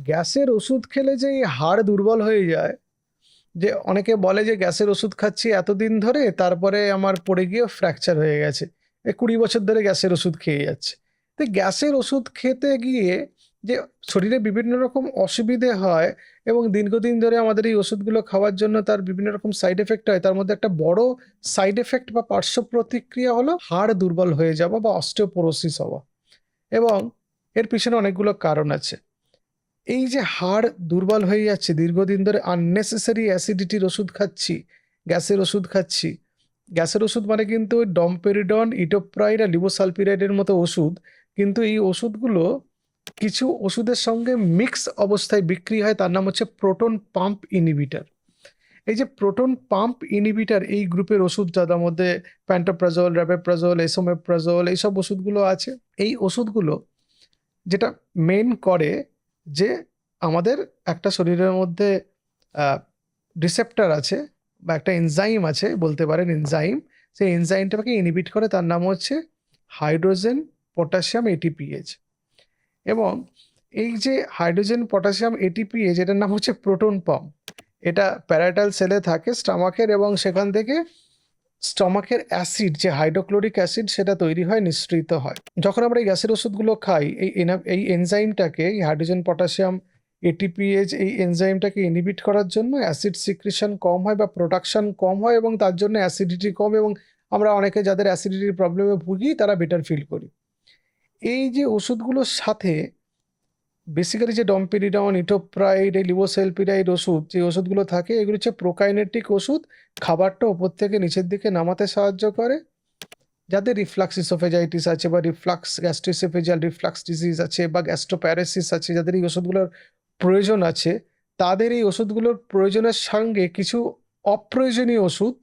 গ্যাসের ওষুধ খেলে যে এই হাড় দুর্বল হয়ে যায়, যে অনেকে বলে যে গ্যাসের ওষুধ খাচ্ছি এতদিন ধরে, তারপরে আমার পড়ে গিয়ে ফ্র্যাকচার হয়ে গেছে, 20 বছর ধরে গ্যাসের ওষুধ খেয়ে যাচ্ছে। তো গ্যাসের ওষুধ খেতে গিয়ে যে শরীরে বিভিন্ন রকম অসুবিধে হয় এবং দীর্ঘদিন ধরে আমাদের এই ওষুধগুলো খাওয়ার জন্য তার বিভিন্ন রকম সাইড এফেক্ট হয়, তার মধ্যে একটা বড় সাইড এফেক্ট বা পার্শ্ব প্রতিক্রিয়া হলো হাড় দুর্বল হয়ে যাওয়া বা অস্টিওপোরোসিস হওয়া। এবং এর পিছনে অনেকগুলো কারণ আছে। এই যে হাড় দুর্বল হয়ে যাচ্ছে, দীর্ঘদিন ধরে আননেসেসারি অ্যাসিডিটির ওষুধ খাচ্ছি, গ্যাসের ওষুধ খাচ্ছি। গ্যাসের ওষুধ মানে কিন্তু ওই ডমপেরিডন, ইটোপ্রাইড আর লিভোসালপিরাইডের মতো ওষুধ, কিন্তু এই ওষুধগুলো কিছু ওষুধের সঙ্গে মিক্স অবস্থায় বিক্রি হয়, তার নাম হচ্ছে প্রোটন পাম্প ইনহিবিটর। এই যে প্রোটন পাম্প ইনহিবিটর এই গ্রুপের ওষুধ, যাদের মধ্যে প্যান্টোপ্রাজোল, র্যাবেপ্রাজোল, এসোমেপ্রাজোল, এইসব ওষুধগুলো আছে। এই ওষুধগুলো যেটা মেন করে যে আমাদের একটা শরীরের মধ্যে রিসেপ্টর আছে বা একটা এনজাইম আছে, বলতে পারেন এনজাইম, সেই এনজাইমটাকে ইনহিবিট করে, তার নাম হচ্ছে হাইড্রোজেন পটাশিয়াম এটিপিএজ। এবং এই যে হাইড্রোজেন পটাশিয়াম এটিপিএজ, এটার নাম হচ্ছে প্রোটন পাম্প। এটা প্যারাটাল সেলে থাকে স্টমাকের, এবং সেখান থেকে স্টমাকের অ্যাসিড, যে হাইড্রোক্লোরিক অ্যাসিড, সেটা তৈরি হয়, নিঃসৃত হয়। যখন আমরা এই গ্যাসের ওষুধগুলো খাই, এই এনজাইমটাকে, এই হাইড্রোজেন পটাশিয়াম এটিপিএজ, এই এনজাইমটাকে ইনহিবিট করার জন্য অ্যাসিড সিক্রেশন কম হয় বা প্রোডাকশন কম হয়, এবং তার জন্য অ্যাসিডিটি কম, এবং আমরা অনেকে যাদের অ্যাসিডিটির প্রবলেমে ভুগি তারা বেটার ফিল করি। এই যে ওষুধগুলোর সাথে বেসিক্যালি যে ডমপেরিডন, ইটোপ্রাইড, এই লিভোসালপিরাইড ওষুধ, যে ওষুধগুলো থাকে, এগুলো হচ্ছে প্রোকাইনেটিক ওষুধ। খাবারটা ওপর থেকে নিচের দিকে নামাতে সাহায্য করে। যাদের রিফ্লাক্স ইসোফেজাইটিস আছে বা রিফ্লাক্স গ্যাস্ট্রোইসোফেজিয়াল রিফ্লাক্স ডিজিজ আছে বা গ্যাস্ট্রোপ্যারাসিস আছে, যাদের এই ওষুধগুলোর প্রয়োজন আছে, তাদের এই ওষুধগুলোর প্রয়োজনের সঙ্গে কিছু অপ্রয়োজনীয় ওষুধ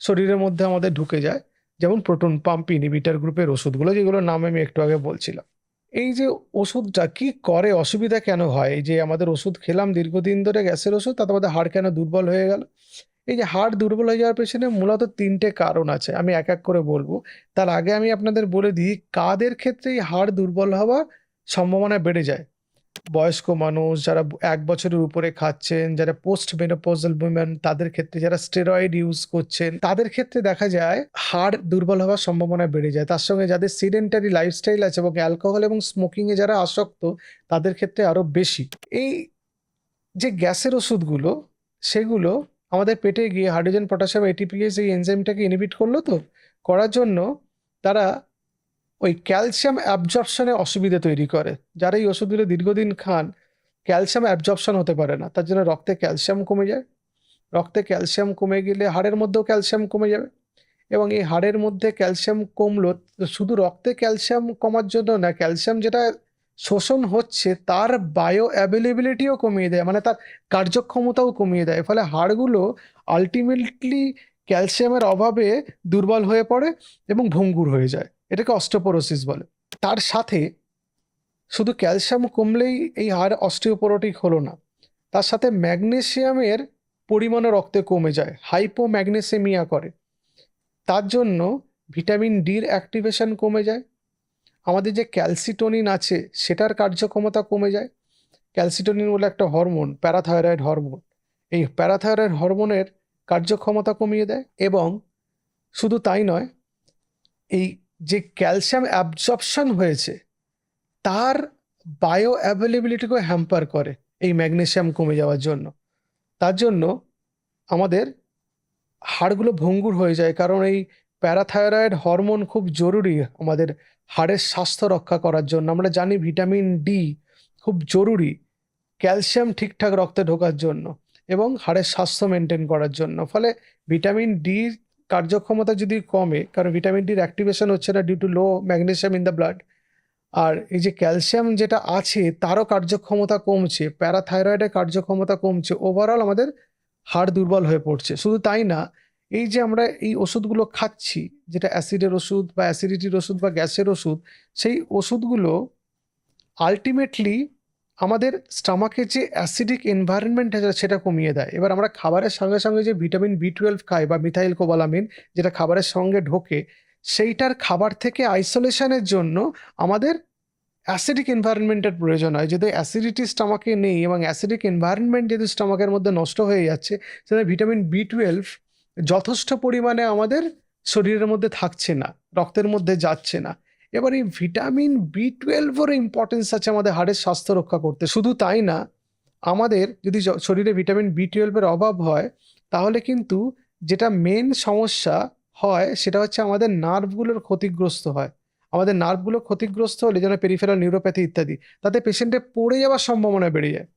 শরীরের মধ্যে আমাদের ঢুকে যায়, যেমন প্রোটন পাম্প ইনহিবিটর গ্রুপের ওষুধগুলো, যেগুলোর নাম আমি একটু আগে বলছিলাম। এই যে ওষুধটা কি করে, অসুবিধা কেন হয়, এই যে আমাদের ওষুধ খেলাম দীর্ঘদিন ধরে গ্যাসের ওষুধ, তাতে আমাদের হাড় কেন দুর্বল হয়ে গেল? এই যে হাড় দুর্বল হয়ে যাওয়ার পেছনে মূলত 3টে কারণ আছে, আমি এক এক করে বলবো। তার আগে আমি আপনাদের বলে দিই কাদের ক্ষেত্রে এই হাড় দুর্বল হওয়ার সম্ভাবনা বেড়ে যায়। বয়স্ক মানুষ, যারা 1 বছরের উপরে খাচ্ছেন, যারা পোস্ট মেনোপজাল উইমেন, তাদের ক্ষেত্রে, যারা স্টেরয়েড ইউজ করছেন, তাদের ক্ষেত্রে দেখা যায় হাড় দুর্বল হওয়ার সম্ভাবনা বেড়ে যায়। তার সঙ্গে যাদের সিডেন্টারি লাইফস্টাইল আছে এবং অ্যালকোহল এবং স্মোকিংয়ে যারা আসক্ত, তাদের ক্ষেত্রে আরো বেশি। এই যে গ্যাসের ওষুধগুলো, সেগুলো আমাদের পেটে গিয়ে হাইড্রোজেন পটাশিয়াম এটিপিএস এই এনজাইমটাকে ইনহিবিট করলো, তো করার জন্য তারা ওই ক্যালসিয়াম অ্যাবজর্পশনে অসুবিধা তৈরি করে। যারা এই ওষুধগুলো দীর্ঘদিন খান, ক্যালসিয়াম অ্যাবজর্পশন হতে পারে না, তার জন্য রক্তে ক্যালসিয়াম কমে যায়। রক্তে ক্যালসিয়াম কমে গেলে হাড়ের মধ্যেও ক্যালসিয়াম কমে যাবে, এবং এই হাড়ের মধ্যে ক্যালসিয়াম কমলো, শুধু রক্তে ক্যালসিয়াম কমার জন্য না, ক্যালসিয়াম যেটা শোষণ হচ্ছে তার বায়ো অ্যাভেলেবিলিটিও কমিয়ে দেয়, মানে তার কার্যক্ষমতাও কমিয়ে দেয়। ফলে হাড়গুলো আলটিমেটলি ক্যালসিয়ামের অভাবে দুর্বল হয়ে পড়ে এবং ভঙ্গুর হয়ে যায়। এটাকে অস্টিওপোরোসিস বলে। তার সাথে শুধু ক্যালসিয়াম কমলেই এই হাড় অস্টিওপোরোটিক হলো না, তার সাথে ম্যাগনেসিয়ামের পরিমাণও রক্তে কমে যায়, হাইপোম্যাগনেসেমিয়া করে। তার জন্য ভিটামিন ডির অ্যাক্টিভেশন কমে যায়। আমাদের যে ক্যালসিটোনিন আছে সেটার কার্যক্ষমতা কমে যায়। ক্যালসিটোনিন বলে একটা হরমোন, প্যারাথাইরয়েড হরমোন, এই প্যারাথাইরয়েড হরমোনের কার্যক্ষমতা কমিয়ে দেয়। এবং শুধু তাই নয়, এই যে ক্যালসিয়াম অ্যাবজর্পশন হয়েছে তার বায়ো অ্যাভেলেবিলিটিকেও হ্যাম্পার করে এই ম্যাগনেসিয়াম কমে যাওয়ার জন্য। তার জন্য আমাদের হাড়গুলো ভঙ্গুর হয়ে যায়, কারণ এই প্যারাথাইরয়েড হরমোন খুব জরুরি আমাদের হাড়ের স্বাস্থ্য রক্ষা করার জন্য। আমরা জানি ভিটামিন ডি খুব জরুরি ক্যালসিয়াম ঠিকঠাক রক্তে ঢোকার জন্য এবং হাড়ের স্বাস্থ্য মেনটেন করার জন্য। ফলে ভিটামিন ডি কার্যক্ষমতা যদি কমে, কারণ ভিটামিন ডির অ্যাক্টিভেশন হচ্ছে না due to low magnesium in the blood, আর এই যে ক্যালসিয়াম যেটা আছে তারও কার্যক্ষমতা কমছে, প্যারাথাইরয়েডের কার্যক্ষমতা কমছে, ওভারঅল আমাদের হাড় দুর্বল হয়ে পড়ছে। শুধু তাই না, এই যে আমরা এই ওষুধগুলো খাচ্ছি, যেটা অ্যাসিডের ওষুধ বা অ্যাসিডিটির ওষুধ বা গ্যাসের ওষুধ, সেই ওষুধগুলো আলটিমেটলি আমাদের স্টমাকের যে অ্যাসিডিক এনভায়রনমেন্ট আছে সেটা কমিয়ে দেয়। এবার আমরা খাবারের সঙ্গে সঙ্গে যে ভিটামিন বি12 খাই বা মিথাইল কোবালামিন, যেটা খাবারের সঙ্গে ঢোকে, সেইটার খাবার থেকে আইসোলেশনের জন্য আমাদের অ্যাসিডিক এনভায়রনমেন্টের প্রয়োজন হয়। যদি অ্যাসিডিটি স্টমাকে নেই এবং অ্যাসিডিক এনভায়রনমেন্ট যদি স্টমাকের মধ্যে নষ্ট হয়ে যাচ্ছে, সেটা ভিটামিন B12 যথেষ্ট পরিমাণে আমাদের শরীরের মধ্যে থাকছে না, রক্তের মধ্যে যাচ্ছে না। এবার এই ভিটামিন B12 ইম্পর্টেন্স আছে আমাদের হাড়ের স্বাস্থ্য রক্ষা করতে। শুধু তাই না, আমাদের যদি শরীরে ভিটামিন B12 অভাব হয়, তাহলে কিন্তু যেটা মেন সমস্যা হয় সেটা হচ্ছে আমাদের নার্ভগুলোর ক্ষতিগ্রস্ত হয়। আমাদের নার্ভগুলো ক্ষতিগ্রস্ত হলে, যেন পেরিফেরাল নিউরোপ্যাথি ইত্যাদি, তাতে পেশেন্টের পড়ে যাওয়ার সম্ভাবনা বেড়ে যায়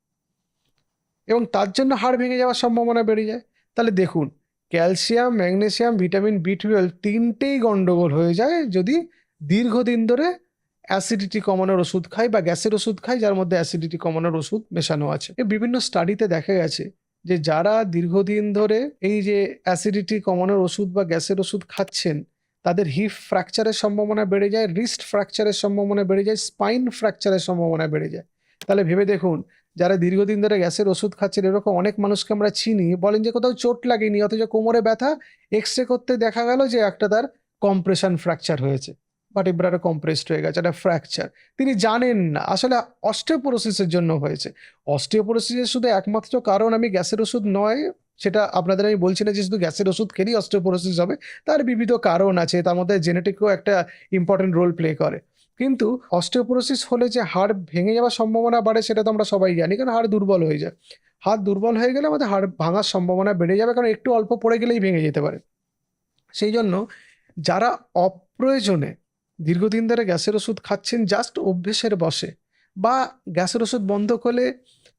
এবং তার জন্য হাড় ভেঙে যাওয়ার সম্ভাবনা বেড়ে যায়। তাহলে দেখুন, ক্যালসিয়াম, ম্যাগনেসিয়াম, ভিটামিন B12 তিনটেই গন্ডগোল হয়ে যায় যদি দীর্ঘদিন ধরে অ্যাসিডিটি কমানোর ওষুধ খাই বা গ্যাসের ওষুধ খাই যার মধ্যে অ্যাসিডিটি কমানোর ওষুধ মেশানো আছে। বিভিন্ন স্টাডিতে দেখা গেছে যে যারা দীর্ঘদিন ধরে এই যে অ্যাসিডিটি কমানোর ওষুধ বা গ্যাসের ওষুধ খাচ্ছেন, তাদের হিপ ফ্র্যাকচারের সম্ভাবনা বেড়ে যায়, রিস্ট ফ্র্যাকচারের সম্ভাবনা বেড়ে যায়, স্পাইন ফ্র্যাকচারের সম্ভাবনা বেড়ে যায়। তাহলে ভেবে দেখুন, যারা দীর্ঘদিন ধরে গ্যাসের ওষুধ খাচ্ছেন, এরকম অনেক মানুষকে আমরা চিনি, বলেন যে কোথাও চোট লাগেনি, অথচ কোমরে ব্যথা, এক্স-রে করতে দেখা গেল যে একটা তার কম্প্রেশন ফ্র্যাকচার হয়েছে, ভার্টিব্রাটা কম্প্রেসড হয়ে গেছে, একটা ফ্র্যাকচার। তিনি জানেন না আসলে অস্টিওপোরোসিসের জন্য হয়েছে। অস্টিওপোরোসিসের শুধু একমাত্র কারণ আমি গ্যাসের ওষুধ নয়, সেটা আপনাদের আমি বলছি না যে শুধু গ্যাসের ওষুধ খেলেই অস্টিওপোরোসিস হবে। তার বিবিধ কারণ আছে, তার মধ্যে জেনেটিকও একটা ইম্পর্টেন্ট রোল প্লে করে। কিন্তু অস্টিওপোরোসিস হলে যে হাড় ভেঙে যাওয়ার সম্ভাবনা বাড়ে সেটা তো আমরা সবাই জানি, কারণ হাড় দুর্বল হয়ে যায়। হাড় দুর্বল হয়ে গেলে আমাদের হাড় ভাঙার সম্ভাবনা বেড়ে যাবে, কারণ একটু অল্প পড়ে গেলেই ভেঙে যেতে পারে। সেই জন্য যারা অপ্রয়োজনে দীর্ঘদিন ধরে গ্যাসের ওষুধ খাচ্ছেন জাস্ট অভ্যেসের বশে, বা গ্যাসের ওষুধ বন্ধ করলে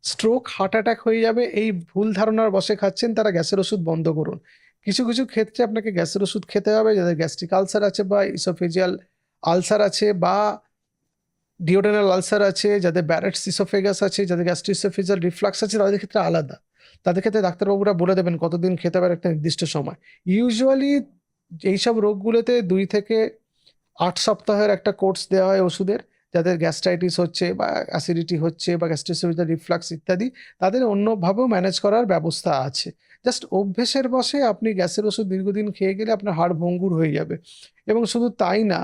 স্ট্রোক, হার্ট অ্যাটাক হয়ে যাবে, এই ভুল ধারণার বশে খাচ্ছেন, তারা গ্যাসের ওষুধ বন্ধ করুন। কিছু কিছু ক্ষেত্রে আপনাকে গ্যাসের ওষুধ খেতে হবে যাদের গ্যাস্ট্রিক আলসার আছে বা ইসোফেজিয়াল আলসার আছে বা ডিওডেনাল আলসার আছে, যাদের ব্যারেটস ইসোফেগাস আছে, যাদের গ্যাস্ট্রোইসোফেজিয়াল রিফ্লাক্স আছে, তাদের ক্ষেত্রে আলাদা। তাদের ক্ষেত্রে ডাক্তারবাবুরা বলে দেবেন কতদিন খেতে হবে একটা নির্দিষ্ট সময়। ইউজুয়ালি এইসব রোগগুলোতে 2 থেকে 8 সপ্তাহের একটা কোর্স দেওয়া হয় ওষুধের। যাদের গ্যাস্ট্রাইটিস হচ্ছে বা অ্যাসিডিটি হচ্ছে বা গ্যাস্ট্রোইসোফেজিয়াল রিফ্লাক্স ইত্যাদি, তাদের অন্যভাবেও ম্যানেজ করার ব্যবস্থা আছে। জাস্ট অভ্যেসের বশে আপনি গ্যাসের ওষুধ দীর্ঘদিন খেয়ে গেলে আপনার হাড় ভঙ্গুর হয়ে যাবে। এবং শুধু তাই না,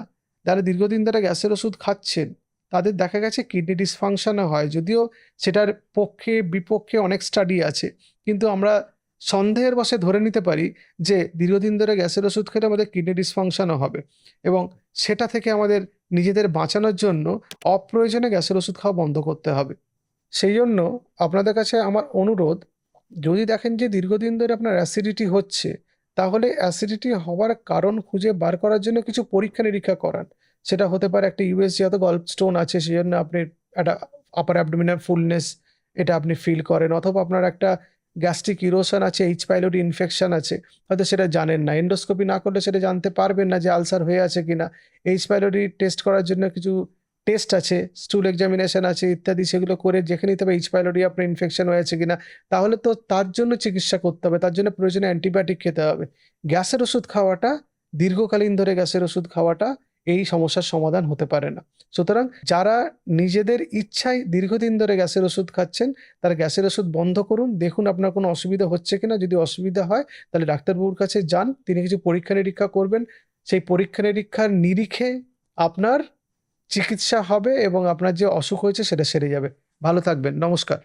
যারা দীর্ঘদিন ধরে গ্যাসের ওষুধ খাচ্ছেন, তাদের দেখা গেছে কিডনি ডিসফাংশনও হয়। যদিও সেটার পক্ষে বিপক্ষে অনেক স্টাডি আছে, কিন্তু আমরা সন্দেহের বশে ধরে নিতে পারি যে দীর্ঘদিন ধরে গ্যাসের ওষুধ খেলে আমাদের কিডনি ডিসফাংশনও হবে, এবং সেটা থেকে আমাদের নিজেদের বাঁচানোর জন্য অপ্রয়োজনে গ্যাসের ওষুধ খাওয়া বন্ধ করতে হবে। সেই জন্য আপনাদের কাছে আমার অনুরোধ, যদি দেখেন যে দীর্ঘদিন ধরে আপনার অ্যাসিডিটি হচ্ছে, তাহলে অ্যাসিডিটি হওয়ার কারণ খুঁজে বার করার জন্য কিছু পরীক্ষা নিরীক্ষা করান। সেটা হতে পারে একটা ইউএসজি হয়তো গল স্টোন আছে, সেই জন্য আপনি একটা আপার অ্যাবডোমিনাল ফুলনেস এটা আপনি ফিল করেন, অথবা আপনার একটা গ্যাস্ট্রিক ইরোশন আছে, এইচ পাইলোরি ইনফেকশন আছে, হয়তো সেটা জানেন না। এন্ডোস্কোপি না করলে সেটা জানতে পারবেন না যে আলসার হয়ে আছে কিনা। এইচ পাইলোরি টেস্ট করার জন্য কিছু টেস্ট আছে, স্টুল এক্সামিনেশন আছে ইত্যাদি, সেগুলো করে দেখে নিতে হবে এইচ পাইলোরি আপনার ইনফেকশন হয়েছে কিনা। তাহলে তো তার জন্য চিকিৎসা করতে হবে, তার জন্য প্রয়োজনে অ্যান্টিবায়োটিক খেতে হবে। গ্যাসের ওষুধ খাওয়াটা, দীর্ঘকালীন ধরে গ্যাসের ওষুধ খাওয়াটা এই সমস্যার সমাধান হতে পারে না। সুতরাং যারা নিজেদের ইচ্ছায় দীর্ঘদিন ধরে গ্যাসের ওষুধ খাচ্ছেন, তারা গ্যাসের ওষুধ বন্ধ করুন। দেখুন আপনার কোনো অসুবিধা হচ্ছে কিনা। যদি অসুবিধা হয় তাহলে ডাক্তারবাবুর কাছে যান, তিনি কিছু পরীক্ষা নিরীক্ষা করবেন। সেই পরীক্ষা নিরীক্ষার নিরিখে আপনার চিকিৎসা হবে এবং আপনার যে অসুখ হয়েছে সেটা সেরে যাবে। ভালো থাকবেন। নমস্কার।